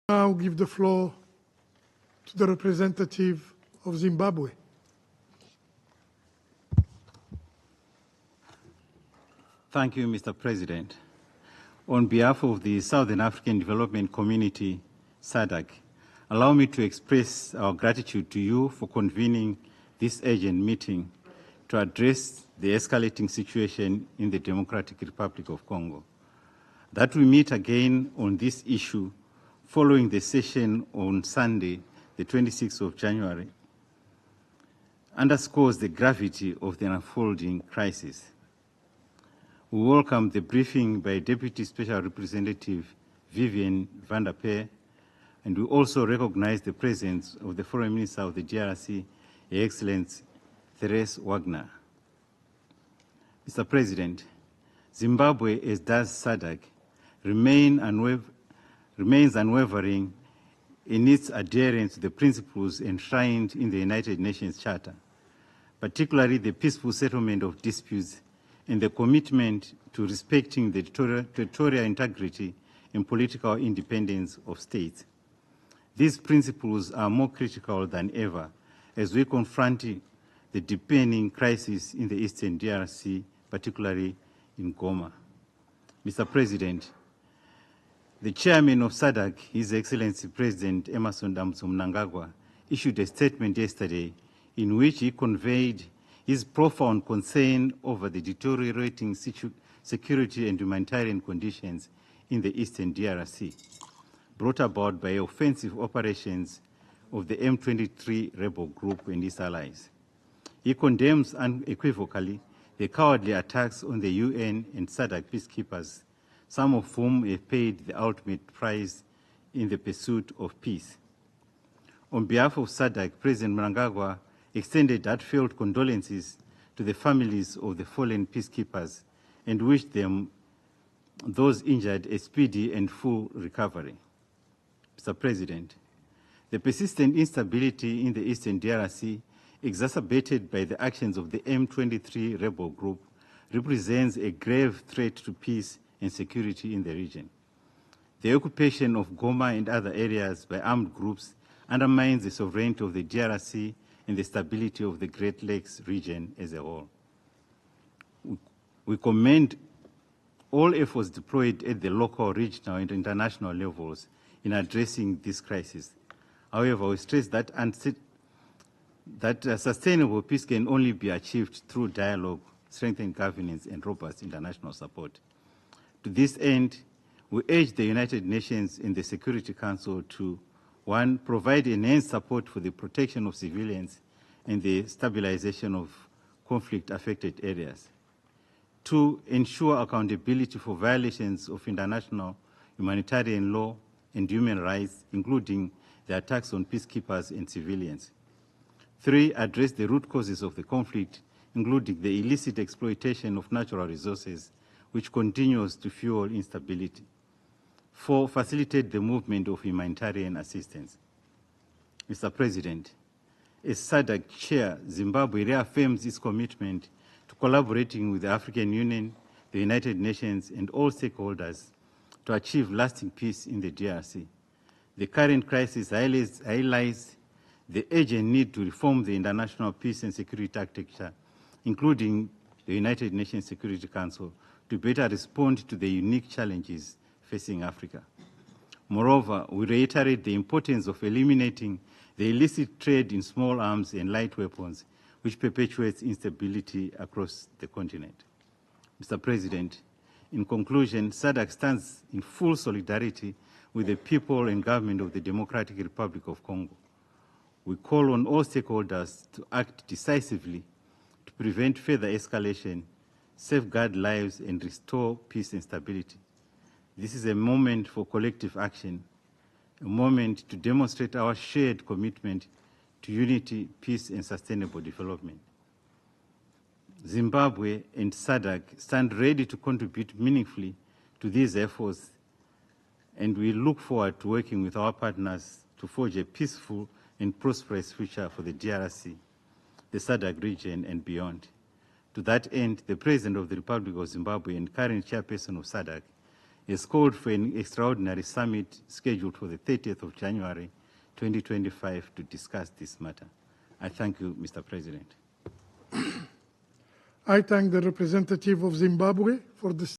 Now give the floor to the representative of Zimbabwe. Thank you, Mr. President. On behalf of the Southern African Development Community, SADC, allow me to express our gratitude to you for convening this urgent meeting to address the escalating situation in the Democratic Republic of Congo. That we meet again on this issue following the session on Sunday, the 26th of January, underscores the gravity of the unfolding crisis. We welcome the briefing by Deputy Special Representative Vivian van der Peer, and we also recognize the presence of the Foreign Minister of the DRC, Her Excellency Therese Wagner. Mr. President, Zimbabwe, as does SADC, remains unwavering in its adherence to the principles enshrined in the United Nations Charter, particularly the peaceful settlement of disputes and the commitment to respecting the territorial integrity and political independence of states. These principles are more critical than ever as we confront the deepening crisis in the Eastern DRC, particularly in Goma. Mr. President, the chairman of SADC, His Excellency President Emmerson Mnangagwa, issued a statement yesterday in which he conveyed his profound concern over the deteriorating security and humanitarian conditions in the Eastern DRC, brought about by offensive operations of the M23 rebel group and its allies. He condemns unequivocally the cowardly attacks on the UN and SADC peacekeepers, some of whom have paid the ultimate price in the pursuit of peace. On behalf of SADC, President Mnangagwa extended heartfelt condolences to the families of the fallen peacekeepers and wished them, those injured, a speedy and full recovery. Mr. President, the persistent instability in the Eastern DRC, exacerbated by the actions of the M23 rebel group, represents a grave threat to peace and security in the region. The occupation of Goma and other areas by armed groups undermines the sovereignty of the DRC and the stability of the Great Lakes region as a whole. We commend all efforts deployed at the local, regional, and international levels in addressing this crisis. However, we stress that sustainable peace can only be achieved through dialogue, strengthened governance, and robust international support. To this end, we urge the United Nations and the Security Council to, 1, provide enhanced support for the protection of civilians and the stabilization of conflict-affected areas. 2, ensure accountability for violations of international humanitarian law and human rights, including the attacks on peacekeepers and civilians. 3, address the root causes of the conflict, including the illicit exploitation of natural resources, which continues to fuel instability. 4, facilitate the movement of humanitarian assistance. Mr. President, as SADC Chair, Zimbabwe reaffirms its commitment to collaborating with the African Union, the United Nations, and all stakeholders to achieve lasting peace in the DRC. The current crisis highlights the urgent need to reform the international peace and security architecture, including the United Nations Security Council, to better respond to the unique challenges facing Africa. Moreover, we reiterate the importance of eliminating the illicit trade in small arms and light weapons, which perpetuates instability across the continent. Mr. President, in conclusion, SADC stands in full solidarity with the people and government of the Democratic Republic of Congo. We call on all stakeholders to act decisively to prevent further escalation, safeguard lives, and restore peace and stability. This is a moment for collective action, a moment to demonstrate our shared commitment to unity, peace, and sustainable development. Zimbabwe and SADC stand ready to contribute meaningfully to these efforts, and we look forward to working with our partners to forge a peaceful and prosperous future for the DRC, the SADC region, and beyond. To that end, the President of the Republic of Zimbabwe and current chairperson of SADC has called for an extraordinary summit scheduled for the 30th of January 2025 to discuss this matter. I thank you, Mr. President. I thank the representative of Zimbabwe for this